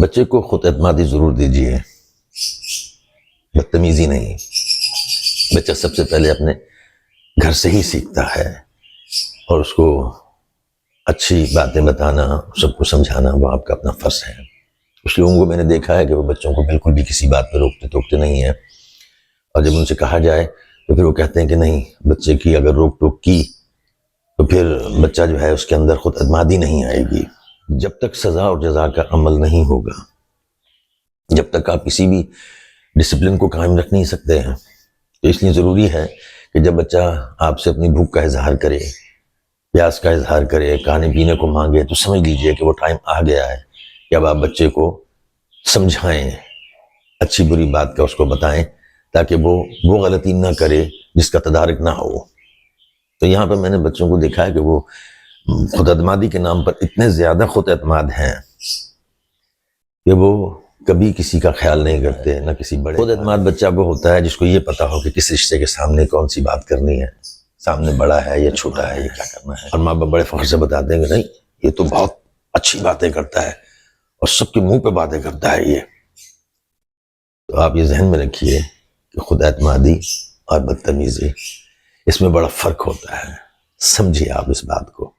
بچے کو خود اعتمادی ضرور دیجیے، بدتمیزی نہیں۔ بچہ سب سے پہلے اپنے گھر سے ہی سیکھتا ہے، اور اس کو اچھی باتیں بتانا، سب کو سمجھانا وہ آپ کا اپنا فرض ہے۔ کچھ لوگوں کو میں نے دیکھا ہے کہ وہ بچوں کو بالکل بھی کسی بات پہ روکتے ٹوکتے نہیں ہیں، اور جب ان سے کہا جائے تو پھر وہ کہتے ہیں کہ نہیں، بچے کی اگر روک ٹوک کی تو پھر بچہ جو ہے اس کے اندر خود اعتمادی نہیں آئے گی۔ جب تک سزا اور جزا کا عمل نہیں ہوگا، جب تک آپ کسی بھی ڈسپلن کو قائم رکھ نہیں سکتے ہیں، تو اس لیے ضروری ہے کہ جب بچہ آپ سے اپنی بھوک کا اظہار کرے، پیاس کا اظہار کرے، کھانے پینے کو مانگے، تو سمجھ لیجئے کہ وہ ٹائم آ گیا ہے کہ اب آپ بچے کو سمجھائیں، اچھی بری بات کا اس کو بتائیں، تاکہ وہ غلطی نہ کرے جس کا تدارک نہ ہو۔ تو یہاں پر میں نے بچوں کو دیکھا ہے کہ وہ خود اعتمادی کے نام پر اتنے زیادہ خود اعتماد ہیں کہ وہ کبھی کسی کا خیال نہیں کرتے، نہ کسی بڑے۔ خود اعتماد بچہ وہ ہوتا ہے جس کو یہ پتا ہو کہ کس رشتے کے سامنے کون سی بات کرنی ہے، سامنے بڑا ہے یا چھوٹا ہے، یہ کیا کرنا ہے۔ اور ماں باپ بڑے فخر سے بتاتے ہیں کہ نہیں، یہ تو بہت اچھی باتیں کرتا ہے اور سب کے منہ پہ باتیں کرتا ہے یہ۔ تو آپ یہ ذہن میں رکھیے کہ خود اعتمادی اور بدتمیزی، اس میں بڑا فرق ہوتا ہے، سمجھیے آپ اس بات کو۔